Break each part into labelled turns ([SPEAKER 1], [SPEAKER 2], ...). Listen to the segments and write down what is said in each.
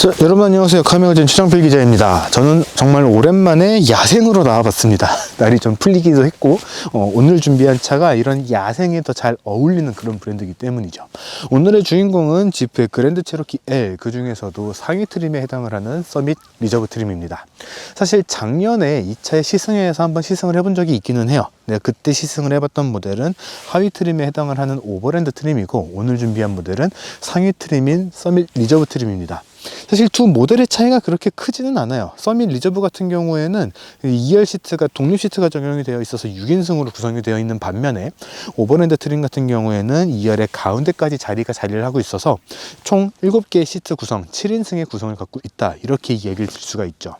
[SPEAKER 1] 자, 여러분 안녕하세요. 카메오진 최정필 기자입니다. 저는 정말 오랜만에 야생으로 나와봤습니다. 날이 좀 풀리기도 했고 오늘 준비한 차가 이런 야생에 더 잘 어울리는 그런 브랜드이기 때문이죠. 오늘의 주인공은 지프의 그랜드 체로키 L, 그 중에서도 상위 트림에 해당을 하는 서밋 리저브 트림입니다. 사실 작년에 이 차의 시승회에서 한번 시승을 해본 적이 있기는 해요. 내가 그때 시승을 해봤던 모델은 하위 트림에 해당을 하는 오버랜드 트림이고, 오늘 준비한 모델은 상위 트림인 서밋 리저브 트림입니다. 사실 두 모델의 차이가 그렇게 크지는 않아요. 서밋 리저브 같은 경우에는 2열 시트가 독립 시트가 적용이 되어 있어서 6인승으로 구성이 되어 있는 반면에, 오버랜드 트림 같은 경우에는 2열의 가운데까지 자리를 하고 있어서 총 7개의 시트 구성, 7인승의 구성을 갖고 있다, 이렇게 얘기를 들 수가 있죠.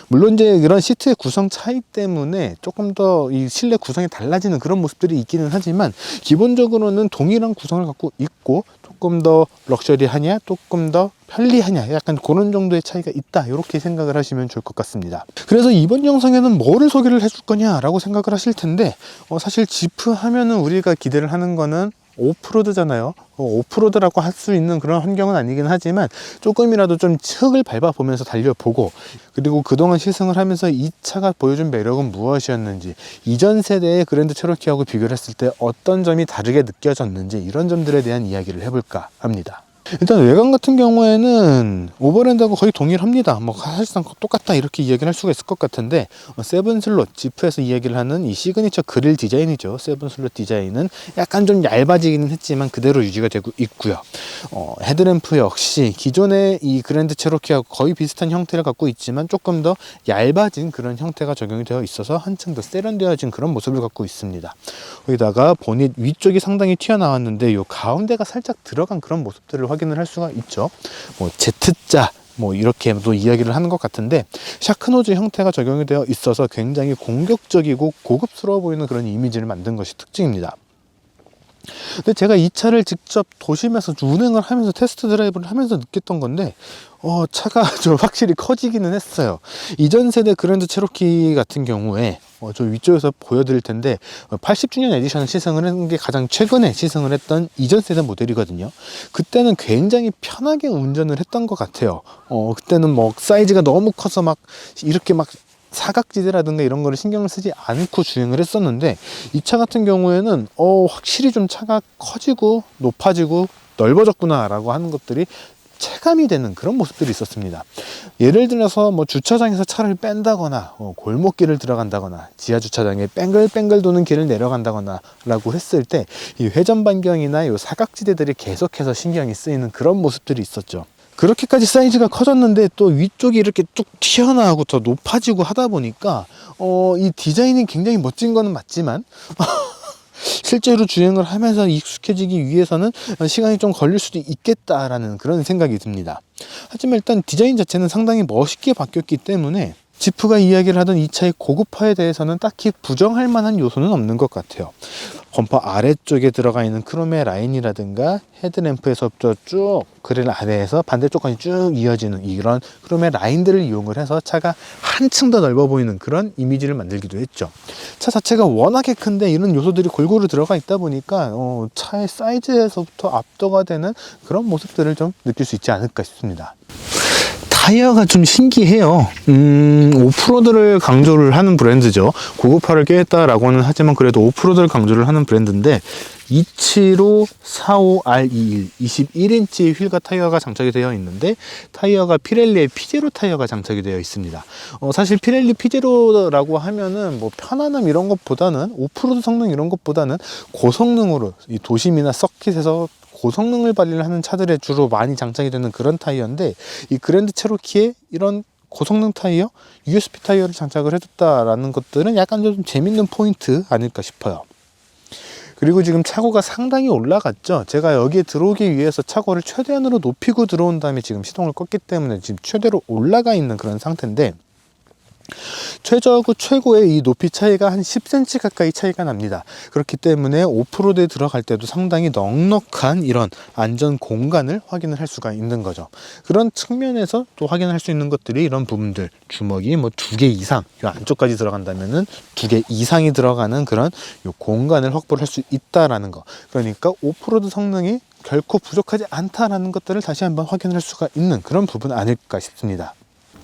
[SPEAKER 1] 물론 이제 이런 시트의 구성 차이 때문에 조금 더 이 실내 구성이 달라지는 그런 모습들이 있기는 하지만, 기본적으로는 동일한 구성을 갖고 있고, 조금 더 럭셔리하냐, 조금 더 편리하냐, 약간 그런 정도의 차이가 있다, 이렇게 생각을 하시면 좋을 것 같습니다. 그래서 이번 영상에는 뭐를 소개를 해줄 거냐 라고 생각을 하실 텐데, 사실 지프 하면은 우리가 기대를 하는 거는 오프로드잖아요. 오프로드라고 할 수 있는 그런 환경은 아니긴 하지만, 조금이라도 좀 흙을 밟아보면서 달려보고, 그리고 그동안 시승을 하면서 이 차가 보여준 매력은 무엇이었는지, 이전 세대의 그랜드 체로키하고 비교를 했을 때 어떤 점이 다르게 느껴졌는지, 이런 점들에 대한 이야기를 해볼까 합니다. 일단 외관 같은 경우에는 오버랜드하고 거의 동일합니다. 사실상 똑같다, 이렇게 이야기를 할 수가 있을 것 같은데, 세븐 슬롯, 지프에서 이야기를 하는 이 시그니처 그릴 디자인이죠. 세븐 슬롯 디자인은 약간 좀 얇아지기는 했지만 그대로 유지가 되고 있고요. 헤드램프 역시 기존의 이 그랜드 체로키하고 거의 비슷한 형태를 갖고 있지만 조금 더 얇아진 그런 형태가 적용이 되어 있어서 한층 더 세련되어진 그런 모습을 갖고 있습니다. 거기다가 보닛 위쪽이 상당히 튀어나왔는데, 이 가운데가 살짝 들어간 그런 모습들을 확인을 할 수가 있죠. Z자 이렇게도 이야기를 하는 것 같은데, 샤크노즈 형태가 적용이 되어 있어서 굉장히 공격적이고 고급스러워 보이는 그런 이미지를 만든 것이 특징입니다. 근데 제가 이 차를 직접 도심에서 운행을 하면서 테스트 드라이브를 하면서 느꼈던 건데, 차가 좀 확실히 커지기는 했어요. 이전 세대 그랜드 체로키 같은 경우에 저 위쪽에서 보여드릴 텐데, 80주년 에디션을 시승을 했는 게 가장 최근에 시승을 했던 이전 세대 모델이거든요. 그때는 굉장히 편하게 운전을 했던 것 같아요. 그때는 사이즈가 너무 커서 이렇게 사각지대라든가 이런 거를 신경을 쓰지 않고 주행을 했었는데, 이 차 같은 경우에는 확실히 좀 차가 커지고 높아지고 넓어졌구나 라고 하는 것들이 체감이 되는 그런 모습들이 있었습니다. 예를 들어서 주차장에서 차를 뺀다거나, 골목길을 들어간다거나, 지하 주차장에 뺑글뺑글 도는 길을 내려간다거나 라고 했을 때, 이 회전 반경이나 이 사각지대들이 계속해서 신경이 쓰이는 그런 모습들이 있었죠. 그렇게까지 사이즈가 커졌는데 또 위쪽이 이렇게 쭉 튀어나오고 더 높아지고 하다 보니까 이 디자인이 굉장히 멋진 거는 맞지만 실제로 주행을 하면서 익숙해지기 위해서는 시간이 좀 걸릴 수도 있겠다라는 그런 생각이 듭니다. 하지만 일단 디자인 자체는 상당히 멋있게 바뀌었기 때문에, 지프가 이야기를 하던 이 차의 고급화에 대해서는 딱히 부정할 만한 요소는 없는 것 같아요. 범퍼 아래쪽에 들어가 있는 크롬의 라인이라든가, 헤드램프에서부터 쭉 그릴 아래에서 반대쪽까지 쭉 이어지는 이런 크롬의 라인들을 이용을 해서 차가 한층 더 넓어 보이는 그런 이미지를 만들기도 했죠. 차 자체가 워낙에 큰데 이런 요소들이 골고루 들어가 있다 보니까 차의 사이즈에서부터 압도가 되는 그런 모습들을 좀 느낄 수 있지 않을까 싶습니다. 타이어가 좀 신기해요. 오프로드를 강조를 하는 브랜드죠. 고급화를 꾀했다라고는 하지만 그래도 오프로드를 강조를 하는 브랜드인데, 275-45R21 21인치 휠과 타이어가 장착이 되어 있는데, 타이어가 피렐리의 피제로 타이어가 장착이 되어 있습니다. 사실 피렐리 피제로라고 하면은 편안함 이런 것보다는, 오프로드 성능 이런 것보다는 고성능으로 이 도심이나 서킷에서 고성능을 발휘를 하는 차들에 주로 많이 장착이 되는 그런 타이어인데, 이 그랜드 체로키에 이런 고성능 타이어, USP 타이어를 장착을 해줬다라는 것들은 약간 좀 재밌는 포인트 아닐까 싶어요. 그리고 지금 차고가 상당히 올라갔죠. 제가 여기에 들어오기 위해서 차고를 최대한으로 높이고 들어온 다음에 지금 시동을 껐기 때문에 지금 최대로 올라가 있는 그런 상태인데, 최저하고 최고의 이 높이 차이가 한 10cm 가까이 차이가 납니다. 그렇기 때문에 오프로드에 들어갈 때도 상당히 넉넉한 이런 안전 공간을 확인을 할 수가 있는 거죠. 그런 측면에서 또 확인할 수 있는 것들이 이런 부분들, 주먹이 2개 이상, 이 안쪽까지 들어간다면은 2개 이상이 들어가는 그런 요 공간을 확보를 할 수 있다라는 거. 그러니까 오프로드 성능이 결코 부족하지 않다라는 것들을 다시 한번 확인할 수가 있는 그런 부분 아닐까 싶습니다.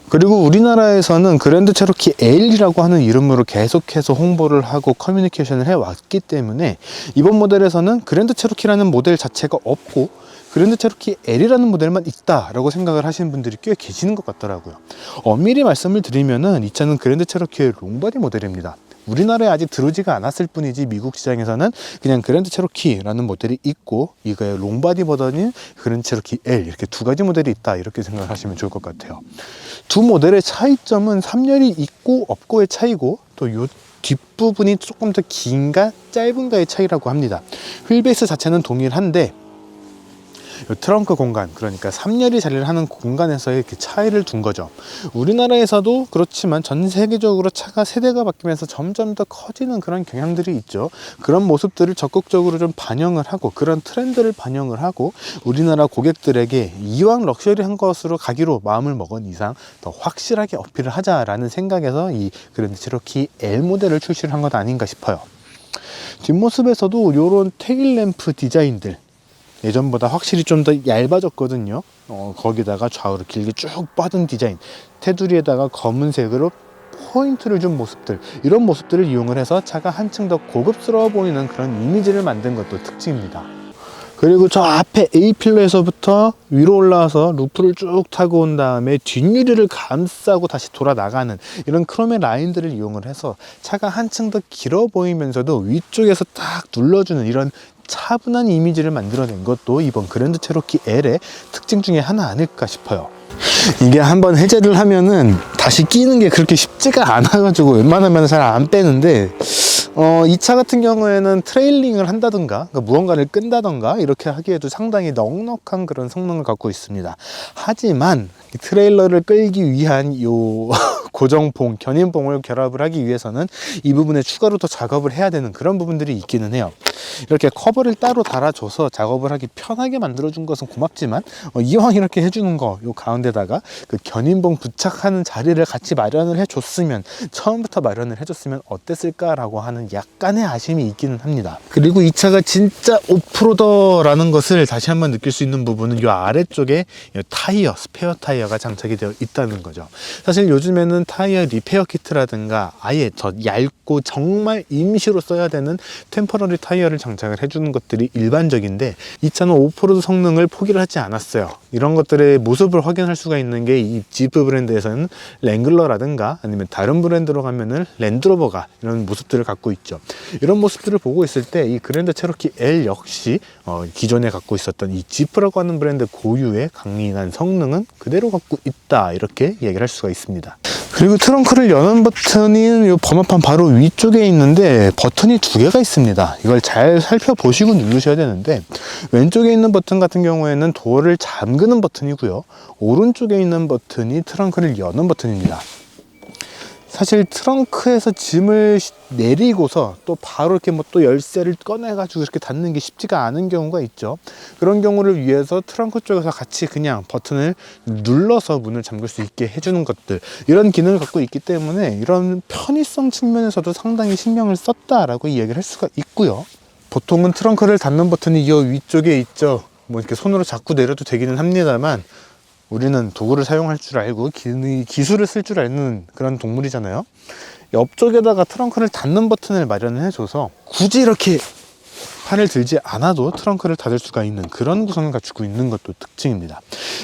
[SPEAKER 1] 그리고 우리나라에서는 그랜드 체로키 L이라고 하는 이름으로 계속해서 홍보를 하고 커뮤니케이션을 해왔기 때문에 이번 모델에서는 그랜드 체로키라는 모델 자체가 없고 그랜드 체로키 L이라는 모델만 있다라고 생각을 하시는 분들이 꽤 계시는 것 같더라고요. 엄밀히 말씀을 드리면은 이 차는 그랜드 체로키의 롱바디 모델입니다. 우리나라에 아직 들어오지가 않았을 뿐이지 미국 시장에서는 그냥 그랜드 체로키라는 모델이 있고 이거의 롱바디 버전인 그랜드 체로키 L 이렇게 두 가지 모델이 있다 이렇게 생각하시면 좋을 것 같아요. 두 모델의 차이점은 3열이 있고 없고의 차이고 또 요 뒷부분이 조금 더 긴가 짧은가의 차이라고 합니다. 휠베이스 자체는 동일한데 트렁크 공간, 그러니까 3열이 자리를 하는 공간에서의 이렇게 차이를 둔 거죠. 우리나라에서도 그렇지만 전 세계적으로 차가 세대가 바뀌면서 점점 더 커지는 그런 경향들이 있죠. 그런 모습들을 적극적으로 좀 반영을 하고 그런 트렌드를 반영을 하고 우리나라 고객들에게 이왕 럭셔리한 것으로 가기로 마음을 먹은 이상 더 확실하게 어필을 하자라는 생각에서 이 그랜드 체로키 L 모델을 출시를 한 것 아닌가 싶어요. 뒷모습에서도 이런 테일램프 디자인들 예전보다 확실히 좀 더 얇아졌거든요. 거기다가 좌우로 길게 쭉 뻗은 디자인, 테두리에다가 검은색으로 포인트를 준 모습들, 이런 모습들을 이용을 해서 차가 한층 더 고급스러워 보이는 그런 이미지를 만든 것도 특징입니다. 그리고 저 앞에 A필러에서부터 위로 올라와서 루프를 쭉 타고 온 다음에 뒷유리를 감싸고 다시 돌아 나가는 이런 크롬의 라인들을 이용을 해서 차가 한층 더 길어 보이면서도 위쪽에서 딱 눌러주는 이런 차분한 이미지를 만들어낸 것도 이번 그랜드 체로키 L의 특징 중에 하나 아닐까 싶어요. 이게 한번 해제를 하면은 다시 끼는 게 그렇게 쉽지가 않아가지고 웬만하면 잘 안 빼는데 이 차 같은 경우에는 트레일링을 한다든가 그러니까 무언가를 끈다든가 이렇게 하기에도 상당히 넉넉한 그런 성능을 갖고 있습니다. 하지만 트레일러를 끌기 위한 요 고정봉, 견인봉을 결합을 하기 위해서는 이 부분에 추가로 더 작업을 해야 되는 그런 부분들이 있기는 해요. 이렇게 커버를 따로 달아줘서 작업을 하기 편하게 만들어준 것은 고맙지만 이왕 이렇게 해주는 거 요 가운데다가 그 견인봉 부착하는 자리를 같이 마련을 해줬으면 처음부터 마련을 해줬으면 어땠을까라고 하는 약간의 아쉬움이 있기는 합니다. 그리고 이 차가 진짜 오프로더라는 것을 다시 한번 느낄 수 있는 부분은 이 아래쪽에 타이어, 스페어 타이어가 장착이 되어 있다는 거죠. 사실 요즘에는 타이어 리페어 키트라든가 아예 더 얇고 정말 임시로 써야 되는 템퍼러리 타이어를 장착을 해주는 것들이 일반적인데 이 차는 오프로드 성능을 포기를 하지 않았어요. 이런 것들의 모습을 확인할 수가 있는 게 이 지프 브랜드에서는 랭글러라든가 아니면 다른 브랜드로 가면은 랜드로버가 이런 모습들을 갖고 있죠. 이런 모습들을 보고 있을 때 이 그랜드 체로키 L 역시 기존에 갖고 있었던 이 지프라고 하는 브랜드 고유의 강인한 성능은 그대로 갖고 있다 이렇게 얘기를 할 수가 있습니다. 그리고 트렁크를 여는 버튼이 이 번호판 바로 위쪽에 있는데 버튼이 두 개가 있습니다. 이걸 잘 살펴보시고 누르셔야 되는데 왼쪽에 있는 버튼 같은 경우에는 도어를 잠그는 버튼이고요. 오른쪽에 있는 버튼이 트렁크를 여는 버튼입니다. 사실 트렁크에서 짐을 내리고서 또 바로 이렇게 뭐 또 열쇠를 꺼내가지고 이렇게 닫는 게 쉽지가 않은 경우가 있죠. 그런 경우를 위해서 트렁크 쪽에서 같이 그냥 버튼을 눌러서 문을 잠글 수 있게 해주는 것들, 이런 기능을 갖고 있기 때문에 이런 편의성 측면에서도 상당히 신경을 썼다라고 이야기를 할 수가 있고요. 보통은 트렁크를 닫는 버튼이 이 위쪽에 있죠. 뭐 이렇게 손으로 잡고 내려도 되기는 합니다만 우리는 도구를 사용할 줄 알고 기술을 쓸 줄 아는 그런 동물이잖아요. 옆쪽에다가 트렁크를 닫는 버튼을 마련을 해줘서 굳이 이렇게 팔을 들지 않아도 트렁크를 닫을 수가 있는 그런 구성을 갖추고 있는 것도 특징입니다.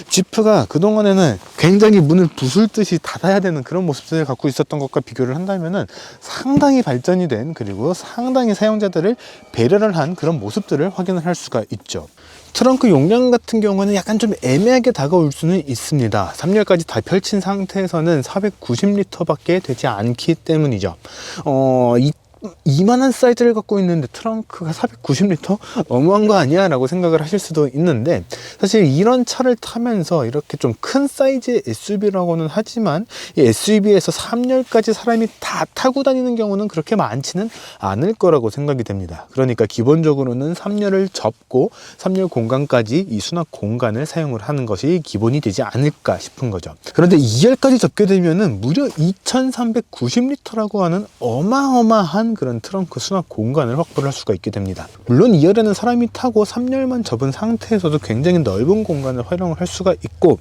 [SPEAKER 1] 지프가 그동안에는 굉장히 문을 부술듯이 닫아야 되는 그런 모습들을 갖고 있었던 것과 비교를 한다면은 상당히 발전이 된, 그리고 상당히 사용자들을 배려를 한 그런 모습들을 확인을 할 수가 있죠. 트렁크 용량 같은 경우는 약간 좀 애매하게 다가올 수는 있습니다. 3열까지 다 펼친 상태에서는 490리터 밖에 되지 않기 때문이죠. 이만한 사이즈를 갖고 있는데 트렁크가 490리터? 너무한 거 아니야? 라고 생각을 하실 수도 있는데 사실 이런 차를 타면서 이렇게 좀 큰 사이즈의 SUV라고는 하지만 이 SUV에서 3열까지 사람이 다 타고 다니는 경우는 그렇게 많지는 않을 거라고 생각이 됩니다. 그러니까 기본적으로는 3열을 접고 3열 공간까지 이 수납 공간을 사용을 하는 것이 기본이 되지 않을까 싶은 거죠. 그런데 2열까지 접게 되면은 무려 2390리터라고 하는 어마어마한 큰 그런 트렁크 수납 공간을 확보를 할 수가 있게 됩니다. 물론 2열에는 사람이 타고 3열만 접은 상태에서도 굉장히 넓은 공간을 활용을 할 수가 있고,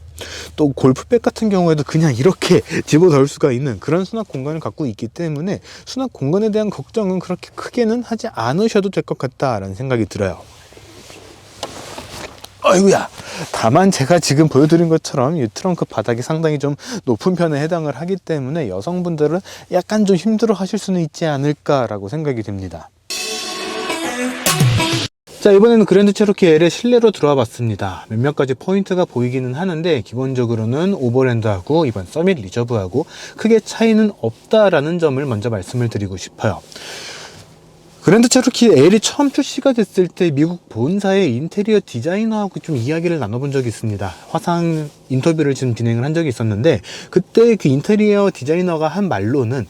[SPEAKER 1] 또 골프백 같은 경우에도 그냥 이렇게 집어넣을 수가 있는 그런 수납 공간을 갖고 있기 때문에 수납 공간에 대한 걱정은 그렇게 크게는 하지 않으셔도 될 것 같다라는 생각이 들어요. 아이고야. 다만 제가 지금 보여드린 것처럼 이 트렁크 바닥이 상당히 좀 높은 편에 해당을 하기 때문에 여성분들은 약간 좀 힘들어 하실 수는 있지 않을까라고 생각이 됩니다. 자, 이번에는 그랜드 체로키 L의 실내로 들어와 봤습니다. 몇몇 가지 포인트가 보이기는 하는데 기본적으로는 오버랜드하고 이번 서밋 리저브하고 크게 차이는 없다라는 점을 먼저 말씀을 드리고 싶어요. 그랜드 체로키 L이 처음 출시가 됐을 때 미국 본사의 인테리어 디자이너하고 좀 이야기를 나눠본 적이 있습니다. 화상 인터뷰를 지금 진행을 한 적이 있었는데, 그때 그 인테리어 디자이너가 한 말로는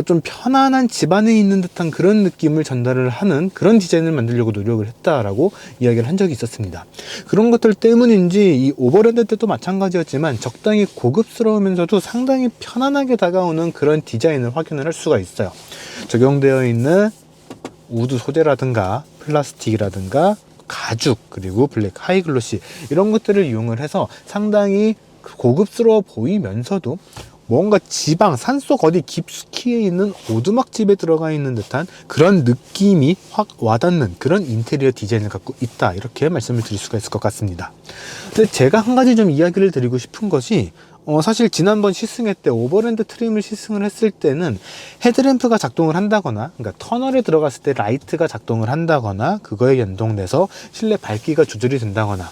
[SPEAKER 1] 좀 편안한 집 안에 있는 듯한 그런 느낌을 전달을 하는 그런 디자인을 만들려고 노력을 했다라고 이야기를 한 적이 있었습니다. 그런 것들 때문인지 이 오버랜드 때도 마찬가지였지만 적당히 고급스러우면서도 상당히 편안하게 다가오는 그런 디자인을 확인을 할 수가 있어요. 적용되어 있는 우드 소재라든가 플라스틱이라든가 가죽, 그리고 블랙 하이글로시, 이런 것들을 이용을 해서 상당히 고급스러워 보이면서도 뭔가 지방, 산속 어디 깊숙이에 있는 오두막집에 들어가 있는 듯한 그런 느낌이 확 와닿는 그런 인테리어 디자인을 갖고 있다, 이렇게 말씀을 드릴 수가 있을 것 같습니다. 근데 제가 한 가지 좀 이야기를 드리고 싶은 것이, 사실 지난번 시승회 때 오버랜드 트림을 시승을 했을 때는 헤드램프가 작동을 한다거나, 그러니까 터널에 들어갔을 때 라이트가 작동을 한다거나, 그거에 연동돼서 실내 밝기가 조절이 된다거나,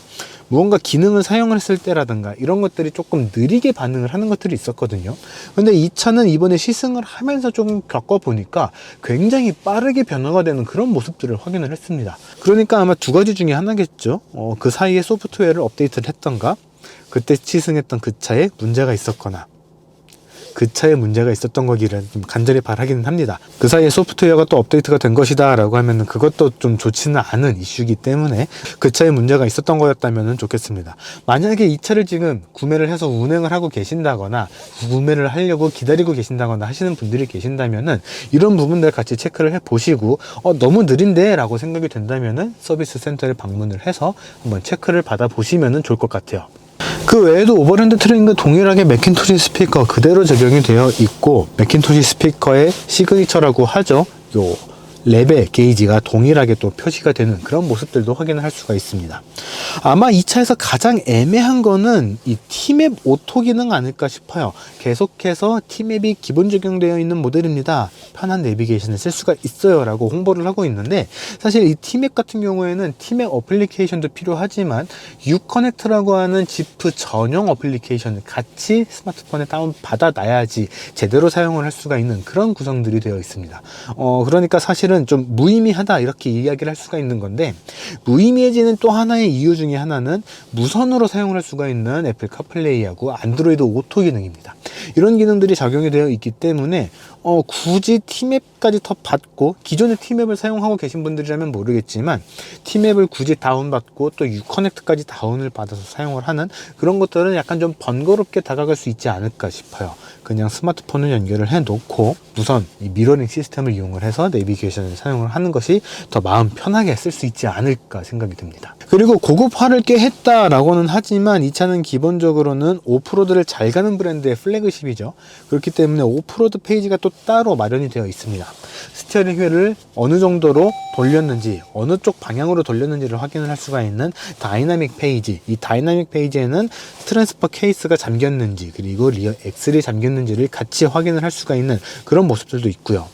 [SPEAKER 1] 무언가 기능을 사용을 했을 때라든가 이런 것들이 조금 느리게 반응을 하는 것들이 있었거든요. 근데 이 차는 이번에 시승을 하면서 조금 겪어보니까 굉장히 빠르게 변화가 되는 그런 모습들을 확인을 했습니다. 그러니까 아마 두 가지 중에 하나겠죠. 그 사이에 소프트웨어를 업데이트를 했던가, 그때 시승했던 그 차에 문제가 있었거나, 그 차에 문제가 있었던 거기를 좀 간절히 바라기는 합니다. 그 사이에 소프트웨어가 또 업데이트가 된 것이다 라고 하면 그것도 좀 좋지는 않은 이슈이기 때문에 그 차에 문제가 있었던 거였다면 좋겠습니다. 만약에 이 차를 지금 구매를 해서 운행을 하고 계신다거나, 구매를 하려고 기다리고 계신다거나 하시는 분들이 계신다면은 이런 부분들 같이 체크를 해 보시고, 너무 느린데 라고 생각이 된다면은 서비스 센터를 방문을 해서 한번 체크를 받아 보시면 좋을 것 같아요. 그 외에도 오버랜드 트림과 동일하게 맥킨토시 스피커 그대로 적용이 되어 있고, 맥킨토시 스피커의 시그니처라고 하죠. 요 랩의 게이지가 동일하게 또 표시가 되는 그런 모습들도 확인을 할 수가 있습니다. 아마 이 차에서 가장 애매한 거는 이 T맵 오토 기능 아닐까 싶어요. 계속해서 T맵이 기본 적용되어 있는 모델입니다, 편한 내비게이션을 쓸 수가 있어요 라고 홍보를 하고 있는데, 사실 이 T맵 같은 경우에는 T맵 어플리케이션도 필요하지만 유커넥트라고 하는 지프 전용 어플리케이션을 같이 스마트폰에 다운 받아 놔야지 제대로 사용을 할 수가 있는 그런 구성들이 되어 있습니다. 그러니까 사실은 좀 무의미하다, 이렇게 이야기를 할 수가 있는 건데, 무의미해지는 또 하나의 이유 중에 하나는 무선으로 사용을 할 수가 있는 애플 카플레이하고 안드로이드 오토 기능입니다. 이런 기능들이 적용이 되어 있기 때문에 굳이 T맵까지 더 받고, 기존의 T맵을 사용하고 계신 분들이라면 모르겠지만 T맵을 굳이 다운받고 또 유커넥트까지 다운을 받아서 사용을 하는 그런 것들은 약간 좀 번거롭게 다가갈 수 있지 않을까 싶어요. 그냥 스마트폰을 연결을 해 놓고 무선 이 미러링 시스템을 이용을 해서 내비게이션을 사용을 하는 것이 더 마음 편하게 쓸 수 있지 않을까 생각이 듭니다. 그리고 고급화를 꽤 했다라고는 하지만 이 차는 기본적으로는 오프로드를 잘 가는 브랜드의 플래그십이죠. 그렇기 때문에 오프로드 페이지가 또 따로 마련이 되어 있습니다. 스티어링 휠을 어느 정도로 돌렸는지, 어느 쪽 방향으로 돌렸는지를 확인을 할 수가 있는 다이나믹 페이지, 이 다이나믹 페이지에는 트랜스퍼 케이스가 잠겼는지, 그리고 리어 엑셀이 잠겼는지를 같이 확인을 할 수가 있는 그런 모습들도 있고요.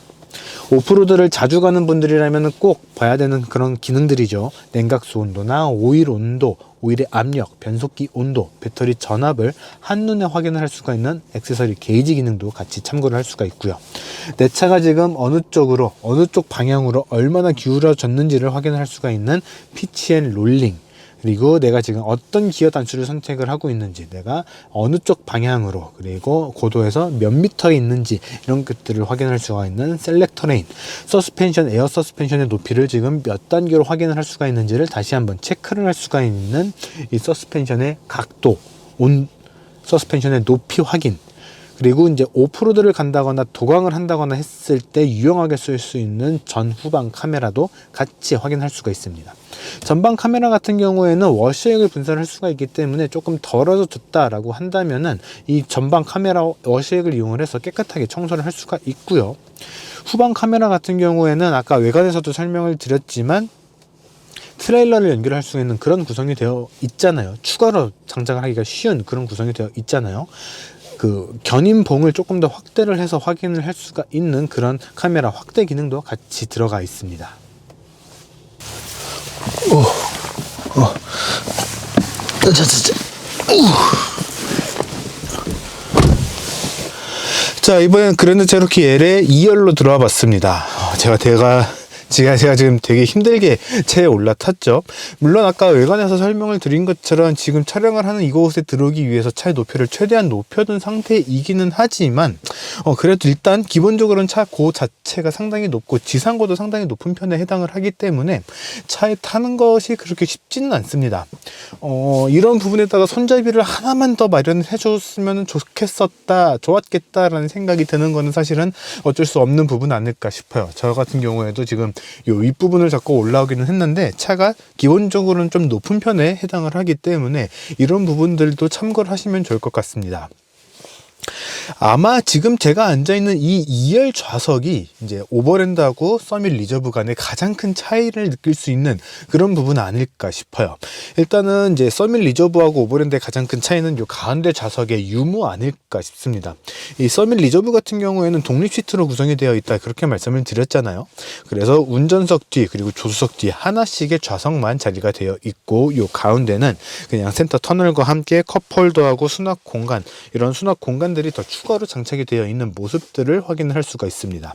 [SPEAKER 1] 오프로드를 자주 가는 분들이라면 꼭 봐야 되는 그런 기능들이죠. 냉각수 온도나 오일 온도, 오일의 압력, 변속기 온도, 배터리 전압을 한눈에 확인을 할 수가 있는 액세서리 게이지 기능도 같이 참고를 할 수가 있고요. 내 차가 지금 어느 쪽으로, 어느 쪽 방향으로 얼마나 기울어졌는지를 확인을 할 수가 있는 피치 앤 롤링, 그리고 내가 지금 어떤 기어 단수를 선택을 하고 있는지, 내가 어느 쪽 방향으로, 그리고 고도에서 몇 미터에 있는지, 이런 것들을 확인할 수가 있는 셀렉터 레인, 서스펜션, 에어 서스펜션의 높이를 지금 몇 단계로 확인을 할 수가 있는지를 다시 한번 체크를 할 수가 있는 이 서스펜션의 각도, 서스펜션의 높이 확인, 그리고 이제 오프로드를 간다거나 도강을 한다거나 했을 때 유용하게 쓸 수 있는 전후방 카메라도 같이 확인할 수가 있습니다. 전방 카메라 같은 경우에는 워시액을 분사를 할 수가 있기 때문에 조금 덜어졌다라고 한다면은 이 전방 카메라 워시액을 이용을 해서 깨끗하게 청소를 할 수가 있고요. 후방 카메라 같은 경우에는 아까 외관에서도 설명을 드렸지만 트레일러를 연결할 수 있는 그런 구성이 되어 있잖아요. 추가로 장착을 하기가 쉬운 그런 구성이 되어 있잖아요. 그 견인봉을 조금 더 확대를 해서 확인을 할 수가 있는 그런 카메라 확대 기능도 같이 들어가 있습니다. 자, 이번엔 그랜드 체로키 L의 2열로 들어와 봤습니다. 제가 지금 되게 힘들게 차에 올라탔죠. 물론 아까 외관에서 설명을 드린 것처럼 지금 촬영을 하는 이곳에 들어오기 위해서 차의 높이를 최대한 높여둔 상태이기는 하지만 그래도 일단 기본적으로는 차 고 자체가 상당히 높고 지상고도 상당히 높은 편에 해당을 하기 때문에 차에 타는 것이 그렇게 쉽지는 않습니다. 이런 부분에다가 손잡이를 하나만 더 마련해 줬으면 좋았겠다라는 생각이 드는 거는 사실은 어쩔 수 없는 부분 아닐까 싶어요. 저 같은 경우에도 지금 이 윗부분을 잡고 올라오기는 했는데 차가 기본적으로는 좀 높은 편에 해당을 하기 때문에 이런 부분들도 참고를 하시면 좋을 것 같습니다. 아마 지금 제가 앉아있는 이 2열 좌석이 이제 오버랜드하고 서밋 리저브 간의 가장 큰 차이를 느낄 수 있는 그런 부분 아닐까 싶어요. 일단은 이제 서밋 리저브하고 오버랜드의 가장 큰 차이는 이 가운데 좌석의 유무 아닐까 싶습니다. 이 서밋 리저브 같은 경우에는 독립 시트로 구성이 되어 있다 그렇게 말씀을 드렸잖아요. 그래서 운전석 뒤 그리고 조수석 뒤 하나씩의 좌석만 자리가 되어 있고 이 가운데는 그냥 센터 터널과 함께 컵홀더하고 수납 공간 이런 수납 공간들이 더 추가로 장착이 되어 있는 모습들을 확인을 할 수가 있습니다.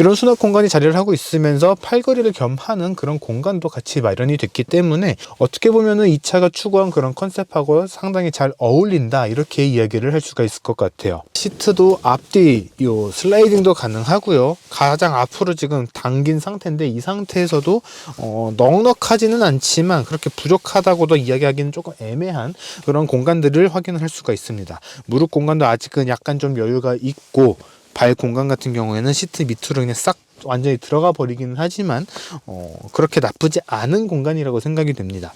[SPEAKER 1] 이런 수납 공간이 자리를 하고 있으면서 팔걸이를 겸하는 그런 공간도 같이 마련이 됐기 때문에 어떻게 보면은 이 차가 추구한 그런 컨셉하고 상당히 잘 어울린다 이렇게 이야기를 할 수가 있을 것 같아요. 시트도 앞뒤 요 슬라이딩도 가능하고요. 가장 앞으로 지금 당긴 상태인데 이 상태에서도 넉넉하지는 않지만 그렇게 부족하다고도 이야기하기는 조금 애매한 그런 공간들을 확인을 할 수가 있습니다. 무릎 공간도 아직은 약간 좀 여유가 있고 발 공간 같은 경우에는 시트 밑으로 그냥 싹 완전히 들어가 버리기는 하지만 그렇게 나쁘지 않은 공간이라고 생각이 됩니다.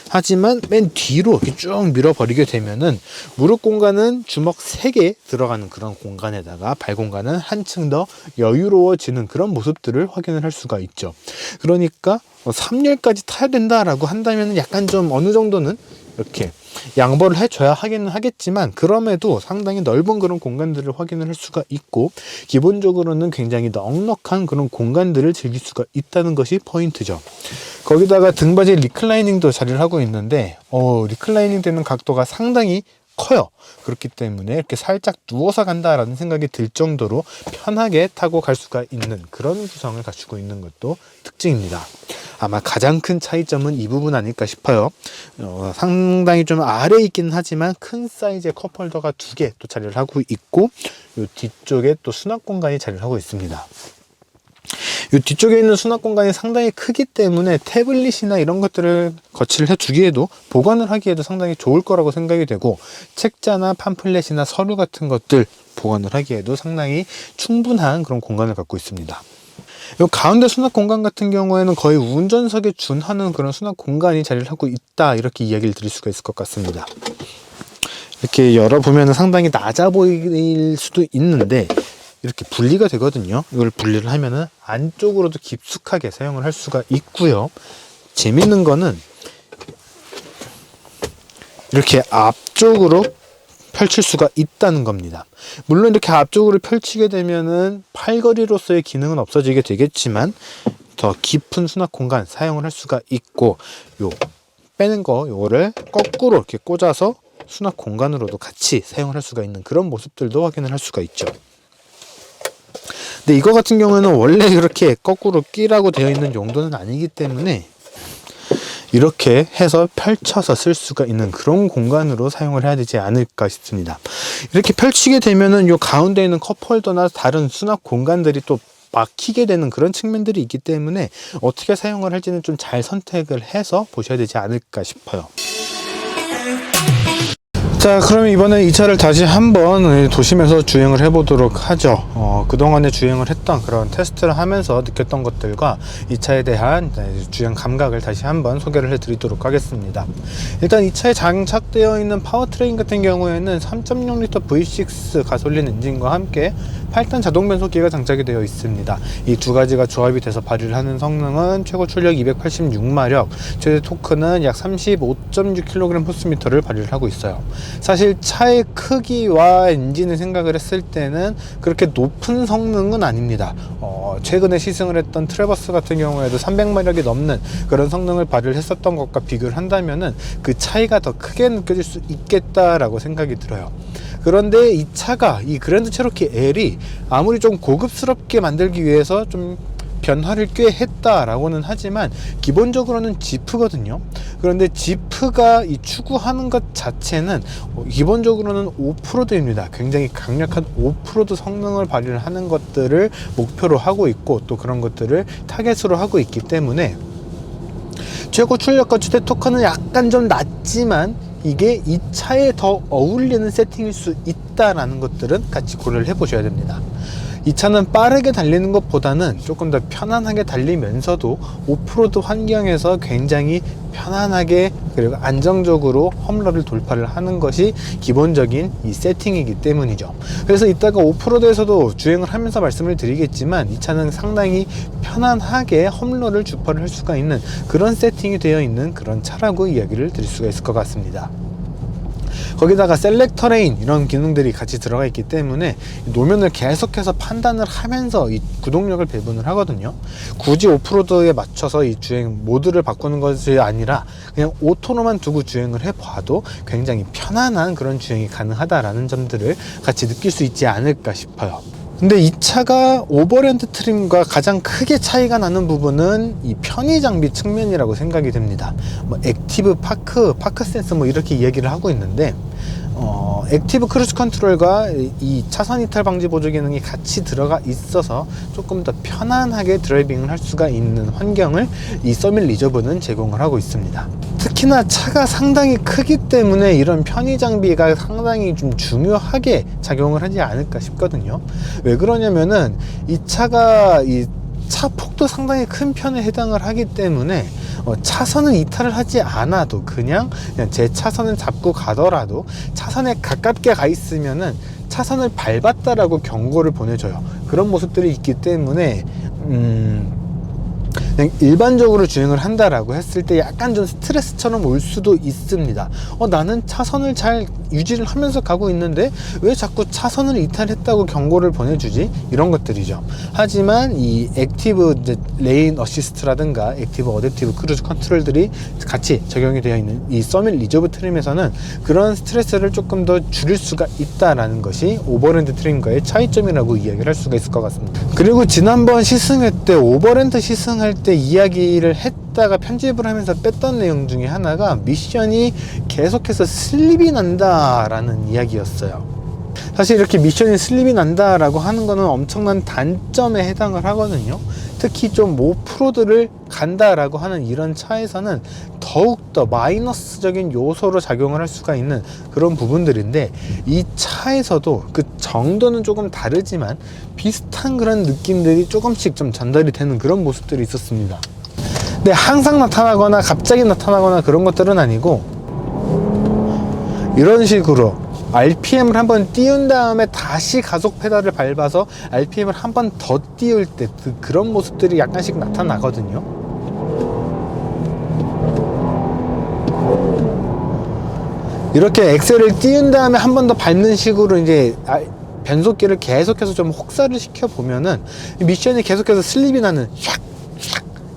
[SPEAKER 1] 하지만 맨 뒤로 이렇게 쭉 밀어버리게 되면은 무릎 공간은 주먹 3개 들어가는 그런 공간에다가 발 공간은 한층 더 여유로워지는 그런 모습들을 확인을 할 수가 있죠. 그러니까 3열까지 타야 된다라고 한다면 약간 좀 어느 정도는 이렇게 양보를 해줘야 하기는 하겠지만 그럼에도 상당히 넓은 그런 공간들을 확인을 할 수가 있고 기본적으로는 굉장히 넉넉한 그런 공간들을 즐길 수가 있다는 것이 포인트죠. 거기다가 등받이 리클라이닝도 자리를 하고 있는데 리클라이닝 되는 각도가 상당히 커요. 그렇기 때문에 이렇게 살짝 누워서 간다라는 생각이 들 정도로 편하게 타고 갈 수가 있는 그런 구성을 갖추고 있는 것도 특징입니다. 아마 가장 큰 차이점은 이 부분 아닐까 싶어요. 상당히 좀 아래에 있긴 하지만 큰 사이즈의 컵홀더가 2개 또 자리를 하고 있고 이 뒤쪽에 또 수납 공간이 자리를 하고 있습니다. 이 뒤쪽에 있는 수납 공간이 상당히 크기 때문에 태블릿이나 이런 것들을 거치를 해주기에도 보관을 하기에도 상당히 좋을 거라고 생각이 되고 책자나 팜플렛이나 서류 같은 것들 보관을 하기에도 상당히 충분한 그런 공간을 갖고 있습니다. 이 가운데 수납 공간 같은 경우에는 거의 운전석에 준하는 그런 수납 공간이 자리를 하고 있다 이렇게 이야기를 드릴 수가 있을 것 같습니다. 이렇게 열어보면 상당히 낮아 보일 수도 있는데 이렇게 분리가 되거든요. 이걸 분리를 하면은 안쪽으로도 깊숙하게 사용을 할 수가 있고요. 재밌는 거는 이렇게 앞쪽으로 펼칠 수가 있다는 겁니다. 물론 이렇게 앞쪽으로 펼치게 되면은 팔걸이로서의 기능은 없어지게 되겠지만 더 깊은 수납 공간 사용을 할 수가 있고 요 빼는 거 요거를 거꾸로 이렇게 꽂아서 수납 공간으로도 같이 사용을 할 수가 있는 그런 모습들도 확인을 할 수가 있죠. 근데 이거 같은 경우에는 원래 그렇게 거꾸로 끼라고 되어 있는 용도는 아니기 때문에 이렇게 해서 펼쳐서 쓸 수가 있는 그런 공간으로 사용을 해야 되지 않을까 싶습니다. 이렇게 펼치게 되면은 요 가운데 있는 컵홀더나 다른 수납 공간들이 또 막히게 되는 그런 측면들이 있기 때문에 어떻게 사용을 할지는 좀 잘 선택을 해서 보셔야 되지 않을까 싶어요. 자, 그러면 이번에 이 차를 다시 한번 도심에서 주행을 해보도록 하죠. 그동안에 주행을 했던 그런 테스트를 하면서 느꼈던 것들과 이 차에 대한 주행 감각을 다시 한번 소개를 해드리도록 하겠습니다. 일단 이 차에 장착되어 있는 파워트레인 같은 경우에는 3.6L V6 가솔린 엔진과 함께 8단 자동 변속기가 장착이 되어 있습니다. 이 두 가지가 조합이 돼서 발휘를 하는 성능은 최고 출력 286마력, 최대 토크는 약 35.6kgpm를 발휘를 하고 있어요. 사실 차의 크기와 엔진을 생각을 했을 때는 그렇게 높은 성능은 아닙니다. 최근에 시승을 했던 트래버스 같은 경우에도 300마력이 넘는 그런 성능을 발휘를 했었던 것과 비교를 한다면은 그 차이가 더 크게 느껴질 수 있겠다라고 생각이 들어요. 그런데 이 차가, 이 그랜드 체로키 L이 아무리 좀 고급스럽게 만들기 위해서 좀 변화를 꽤 했다라고는 하지만 기본적으로는 지프거든요. 그런데 지프가 이 추구하는 것 자체는 기본적으로는 오프로드입니다. 굉장히 강력한 오프로드 성능을 발휘를 하는 것들을 목표로 하고 있고, 또 그런 것들을 타겟으로 하고 있기 때문에 최고 출력과 최대 토크는 약간 좀 낮지만 이게 이 차에 더 어울리는 세팅일 수 있다라는 것들은 같이 고려를 해 보셔야 됩니다. 이 차는 빠르게 달리는 것보다는 조금 더 편안하게 달리면서도 오프로드 환경에서 굉장히 편안하게 그리고 안정적으로 험로를 돌파를 하는 것이 기본적인 이 세팅이기 때문이죠. 그래서 이따가 오프로드에서도 주행을 하면서 말씀을 드리겠지만 이 차는 상당히 편안하게 험로를 주파를 할 수가 있는 그런 세팅이 되어 있는 그런 차라고 이야기를 드릴 수가 있을 것 같습니다. 거기다가 셀렉터 레인 이런 기능들이 같이 들어가 있기 때문에 노면을 계속해서 판단을 하면서 이 구동력을 배분을 하거든요. 굳이 오프로드에 맞춰서 이 주행 모드를 바꾸는 것이 아니라 그냥 오토로만 두고 주행을 해봐도 굉장히 편안한 그런 주행이 가능하다라는 점들을 같이 느낄 수 있지 않을까 싶어요. 근데 이 차가 오버랜드 트림과 가장 크게 차이가 나는 부분은 이 편의 장비 측면이라고 생각이 됩니다. 뭐 액티브 파크 센서 뭐 이렇게 이야기를 하고 있는데 액티브 크루즈 컨트롤과 이 차선 이탈 방지 보조 기능이 같이 들어가 있어서 조금 더 편안하게 드라이빙을 할 수가 있는 환경을 이 서밋 리저브는 제공을 하고 있습니다. 특히나 차가 상당히 크기 때문에 이런 편의 장비가 상당히 좀 중요하게 작용을 하지 않을까 싶거든요. 왜 그러냐면은 이 차가 이 차 폭도 상당히 큰 편에 해당을 하기 때문에 차선을 이탈을 하지 않아도 그냥 제 차선을 잡고 가더라도 차선에 가깝게 가 있으면은 차선을 밟았다라고 경고를 보내줘요. 그런 모습들이 있기 때문에 그냥 일반적으로 주행을 한다라고 했을 때 약간 좀 스트레스처럼 올 수도 있습니다. 나는 차선을 잘 유지를 하면서 가고 있는데 왜 자꾸 차선을 이탈했다고 경고를 보내주지? 이런 것들이죠. 하지만 이 액티브 레인 어시스트라든가 액티브 어댑티브 크루즈 컨트롤들이 같이 적용이 되어 있는 이 서밋 리저브 트림에서는 그런 스트레스를 조금 더 줄일 수가 있다라는 것이 오버랜드 트림과의 차이점이라고 이야기를 할 수가 있을 것 같습니다. 그리고 지난번 시승회 때 오버랜드 시승할 때 이야기를 했다가 편집을 하면서 뺐던 내용 중에 하나가 미션이 계속해서 슬립이 난다라는 이야기였어요. 사실 이렇게 미션이 슬립이 난다라고 하는 거는 엄청난 단점에 해당을 하거든요. 특히 좀 오프로드를 간다라고 하는 이런 차에서는 더욱더 마이너스적인 요소로 작용을 할 수가 있는 그런 부분들인데, 이 차에서도 그 정도는 조금 다르지만 비슷한 그런 느낌들이 조금씩 좀 전달이 되는 그런 모습들이 있었습니다. 근데 항상 나타나거나 갑자기 나타나거나 그런 것들은 아니고, 이런 식으로 RPM을 한번 띄운 다음에 다시 가속 페달을 밟아서 RPM을 한번 더 띄울 때 그런 모습들이 약간씩 나타나거든요. 이렇게 엑셀을 띄운 다음에 한 번 더 밟는 식으로 이제 변속기를 계속해서 좀 혹사를 시켜 보면은 미션이 계속해서 슬립이 나는 샥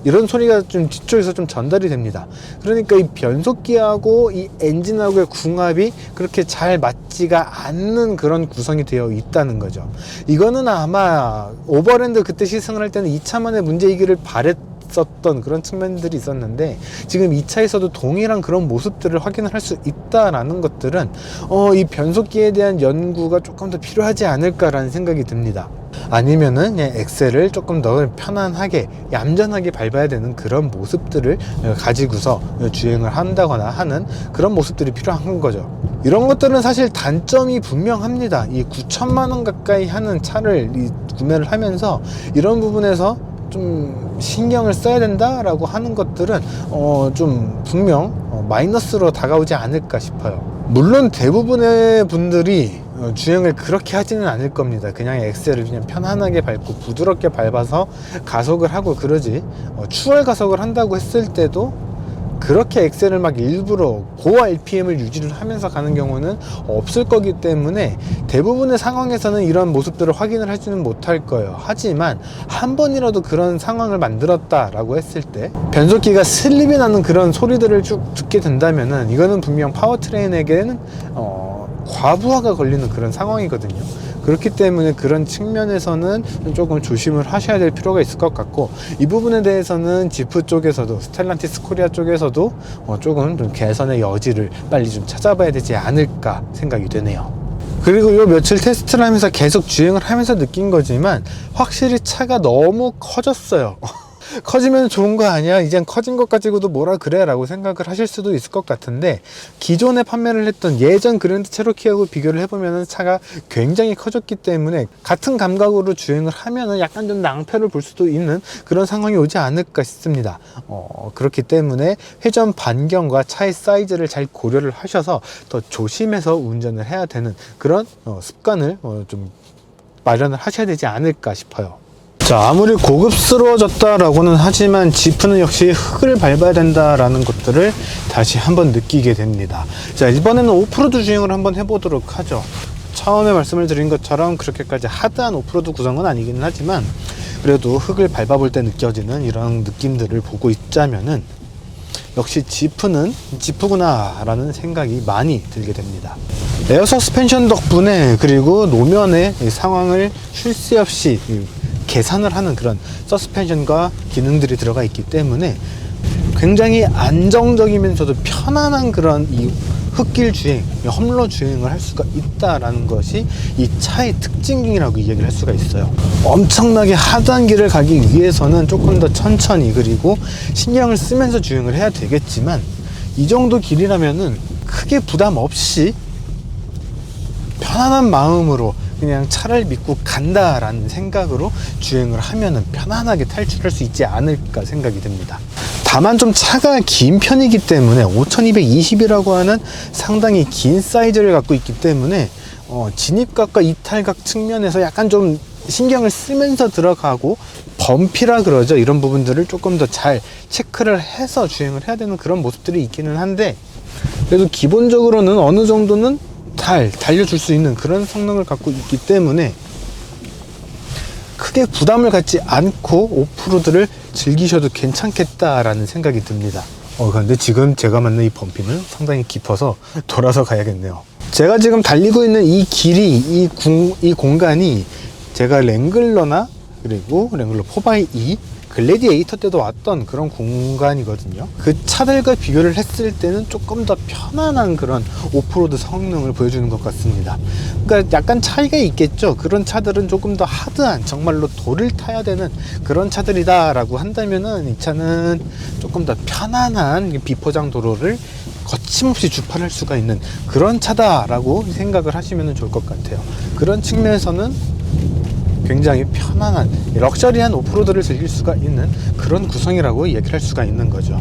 [SPEAKER 1] 이런 소리가 좀 뒤쪽에서 좀 전달이 됩니다. 그러니까 이 변속기하고 이 엔진하고의 궁합이 그렇게 잘 맞지가 않는 그런 구성이 되어 있다는 거죠. 이거는 아마 오버랜드 그때 시승을 할 때는 이 차만의 문제이기를 바랬었던 그런 측면들이 있었는데, 지금 이 차에서도 동일한 그런 모습들을 확인을 할 수 있다라는 것들은 이 변속기에 대한 연구가 조금 더 필요하지 않을까라는 생각이 듭니다. 아니면은 그냥 엑셀을 조금 더 편안하게 얌전하게 밟아야 되는 그런 모습들을 가지고서 주행을 한다거나 하는 그런 모습들이 필요한 거죠. 이런 것들은 사실 단점이 분명합니다. 이 9천만 원 가까이 하는 차를 구매를 하면서 이런 부분에서 좀 신경을 써야 된다라고 하는 것들은 좀 분명 마이너스로 다가오지 않을까 싶어요. 물론 대부분의 분들이 주행을 그렇게 하지는 않을 겁니다. 그냥 엑셀을 그냥 편안하게 밟고 부드럽게 밟아서 가속을 하고 그러지, 추월 가속을 한다고 했을 때도 그렇게 엑셀을 막 일부러 고 RPM을 유지를 하면서 가는 경우는 없을 거기 때문에 대부분의 상황에서는 이런 모습들을 확인을 하지는 못할 거예요. 하지만 한 번이라도 그런 상황을 만들었다라고 했을 때 변속기가 슬립이 나는 그런 소리들을 쭉 듣게 된다면은 이거는 분명 파워트레인에게는 과부하가 걸리는 그런 상황이거든요. 그렇기 때문에 그런 측면에서는 조금 조심을 하셔야 될 필요가 있을 것 같고, 이 부분에 대해서는 지프 쪽에서도, 스텔란티스 코리아 쪽에서도 조금 좀 개선의 여지를 빨리 좀 찾아봐야 되지 않을까 생각이 되네요. 그리고 요 며칠 테스트를 하면서 계속 주행을 하면서 느낀 거지만 확실히 차가 너무 커졌어요. 커지면 좋은 거 아니야? 이젠 커진 것 가지고도 뭐라 그래? 라고 생각을 하실 수도 있을 것 같은데, 기존에 판매를 했던 예전 그랜드 체로키하고 비교를 해보면 차가 굉장히 커졌기 때문에 같은 감각으로 주행을 하면 약간 좀 낭패를 볼 수도 있는 그런 상황이 오지 않을까 싶습니다. 그렇기 때문에 회전 반경과 차의 사이즈를 잘 고려를 하셔서 더 조심해서 운전을 해야 되는 그런 습관을 좀 마련을 하셔야 되지 않을까 싶어요. 자, 아무리 고급스러워졌다라고는 하지만 지프는 역시 흙을 밟아야 된다라는 것들을 다시 한번 느끼게 됩니다. 자, 이번에는 오프로드 주행을 한번 해보도록 하죠. 처음에 말씀을 드린 것처럼 그렇게까지 하드한 오프로드 구성은 아니긴 하지만 그래도 흙을 밟아볼 때 느껴지는 이런 느낌들을 보고 있자면은 역시 지프는 지프구나 라는 생각이 많이 들게 됩니다. 에어 서스펜션 덕분에, 그리고 노면의 상황을 쉴 새 없이 계산을 하는 그런 서스펜션과 기능들이 들어가 있기 때문에 굉장히 안정적이면서도 편안한 그런 이 흙길 주행, 험로 주행을 할 수가 있다라는 것이 이 차의 특징이라고 이야기를 할 수가 있어요. 엄청나게 하드한 길을 가기 위해서는 조금 더 천천히, 그리고 신경을 쓰면서 주행을 해야 되겠지만 이 정도 길이라면은 크게 부담 없이 편안한 마음으로 그냥 차를 믿고 간다라는 생각으로 주행을 하면은 편안하게 탈출할 수 있지 않을까 생각이 듭니다. 다만 좀 차가 긴 편이기 때문에 5220이라고 하는 상당히 긴 사이즈를 갖고 있기 때문에 진입각과 이탈각 측면에서 약간 좀 신경을 쓰면서 들어가고, 범피라 그러죠. 이런 부분들을 조금 더 잘 체크를 해서 주행을 해야 되는 그런 모습들이 있기는 한데, 그래도 기본적으로는 어느 정도는 잘 달려줄 수 있는 그런 성능을 갖고 있기 때문에 크게 부담을 갖지 않고 오프로드를 즐기셔도 괜찮겠다라는 생각이 듭니다. 그런데 지금 제가 맞는 이 범피는 상당히 깊어서 돌아서 가야겠네요. 제가 지금 달리고 있는 이 길이, 이 공간이 제가 랭글러나 그리고 랭글러 4x2 글래디에이터 때도 왔던 그런 공간이거든요. 그 차들과 비교를 했을 때는 조금 더 편안한 그런 오프로드 성능을 보여주는 것 같습니다. 그러니까 약간 차이가 있겠죠. 그런 차들은 조금 더 하드한, 정말로 돌을 타야 되는 그런 차들이다 라고 한다면은 이 차는 조금 더 편안한 비포장 도로를 거침없이 주파할 수가 있는 그런 차다라고 생각을 하시면 좋을 것 같아요. 그런 측면에서는 굉장히 편안한 럭셔리한 오프로드를 즐길 수가 있는 그런 구성이라고 얘기를 할 수가 있는 거죠.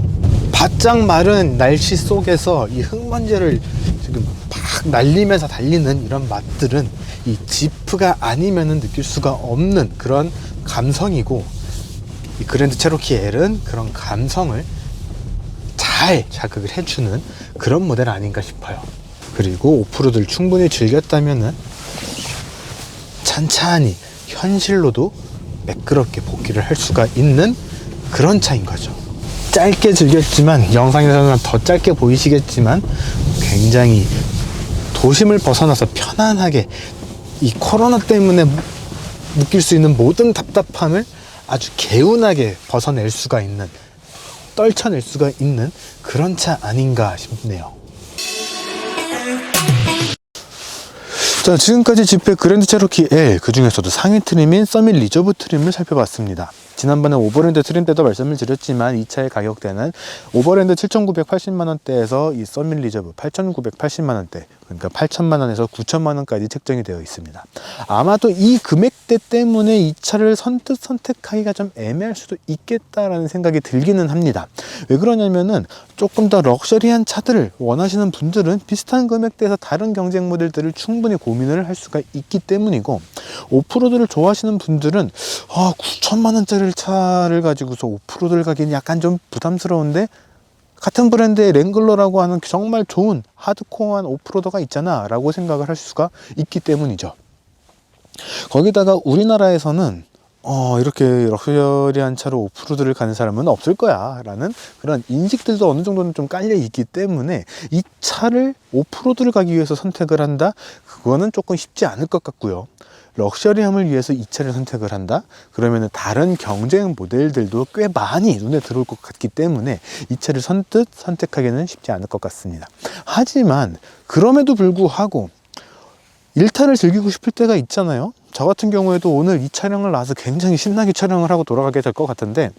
[SPEAKER 1] 바짝 마른 날씨 속에서 이 흙먼지를 지금 막 날리면서 달리는 이런 맛들은 이 지프가 아니면은 느낄 수가 없는 그런 감성이고, 이 그랜드 체로키 L은 그런 감성을 잘 자극을 해주는 그런 모델 아닌가 싶어요. 그리고 오프로드를 충분히 즐겼다면은 찬찬히 현실로도 매끄럽게 복귀를 할 수가 있는 그런 차인 거죠. 짧게 즐겼지만, 영상에서는 더 짧게 보이시겠지만 굉장히 도심을 벗어나서 편안하게 이 코로나 때문에 느낄 수 있는 모든 답답함을 아주 개운하게 벗어낼 수가 있는, 떨쳐낼 수가 있는 그런 차 아닌가 싶네요. 자, 지금까지 집회 그랜드 체로키 L, 그 중에서도 상위 트림인 서밋 리저브 트림을 살펴봤습니다. 지난번에 오버랜드 트림 때도 말씀을 드렸지만 이 차의 가격대는 오버랜드 7,980만원대에서 이 서밋 리저브 8,980만원대, 그러니까 8,000만원에서 9,000만원까지 책정이 되어 있습니다. 아마도 이 금액대 때문에 이 차를 선뜻 선택하기가 좀 애매할 수도 있겠다라는 생각이 들기는 합니다. 왜 그러냐면은 조금 더 럭셔리한 차들을 원하시는 분들은 비슷한 금액대에서 다른 경쟁 모델들을 충분히 고민을 할 수가 있기 때문이고, 오프로드를 좋아하시는 분들은 9천만원짜리 차를 가지고서 오프로드를 가기는 약간 좀 부담스러운데 같은 브랜드의 랭글러라고 하는 정말 좋은 하드코어한 오프로더가 있잖아 라고 생각을 할 수가 있기 때문이죠. 거기다가 우리나라에서는 이렇게 럭셔리한 차로 오프로드를 가는 사람은 없을 거야 라는 그런 인식들도 어느 정도는 좀 깔려 있기 때문에 이 차를 오프로드를 가기 위해서 선택을 한다? 그거는 조금 쉽지 않을 것 같고요. 럭셔리함을 위해서 이 차를 선택을 한다? 그러면 다른 경쟁 모델들도 꽤 많이 눈에 들어올 것 같기 때문에 이 차를 선뜻 선택하기는 쉽지 않을 것 같습니다. 하지만 그럼에도 불구하고 일탈을 즐기고 싶을 때가 있잖아요. 저 같은 경우에도 오늘 이 촬영을 나와서 굉장히 신나게 촬영을 하고 돌아가게 될 것 같은데,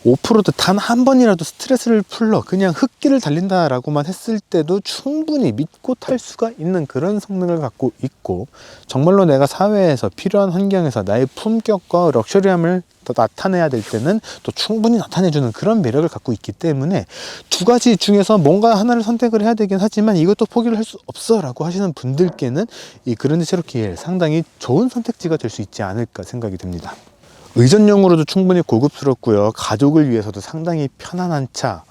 [SPEAKER 1] 오프로드 단 한 번이라도 스트레스를 풀러 그냥 흙길을 달린다라고만 했을 때도 충분히 믿고 탈 수가 있는 그런 성능을 갖고 있고, 정말로 내가 사회에서 필요한 환경에서 나의 품격과 럭셔리함을 더 나타내야 될 때는 또 충분히 나타내주는 그런 매력을 갖고 있기 때문에 두 가지 중에서 뭔가 하나를 선택을 해야 되긴 하지만 이것도 포기를 할 수 없어 라고 하시는 분들께는 이 그랜드 체로키 L 상당히 좋은 선택지가 될 수 있지 않을까 생각이 듭니다. 의전용으로도 충분히 고급스럽고요. 가족을 위해서도 상당히 편안한 차,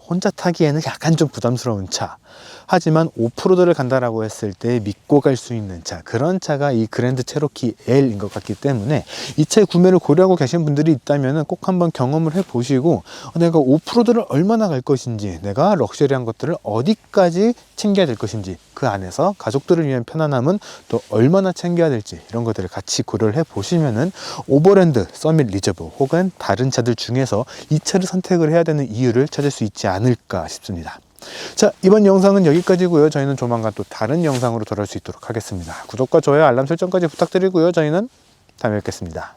[SPEAKER 1] 혼자 타기에는 약간 좀 부담스러운 차, 하지만 오프로드를 간다라고 했을 때 믿고 갈 수 있는 차, 그런 차가 이 그랜드 체로키 L인 것 같기 때문에 이 차의 구매를 고려하고 계신 분들이 있다면 꼭 한번 경험을 해보시고, 내가 오프로드를 얼마나 갈 것인지, 내가 럭셔리한 것들을 어디까지 챙겨야 될 것인지, 그 안에서 가족들을 위한 편안함은 또 얼마나 챙겨야 될지, 이런 것들을 같이 고려를 해보시면은 오버랜드, 서밋 리저브 혹은 다른 차들 중에서 이 차를 선택을 해야 되는 이유를 찾을 수 있지 않을까 싶습니다. 자, 이번 영상은 여기까지고요. 저희는 조만간 또 다른 영상으로 돌아올 수 있도록 하겠습니다. 구독과 좋아요, 알람 설정까지 부탁드리고요. 저희는 다음에 뵙겠습니다.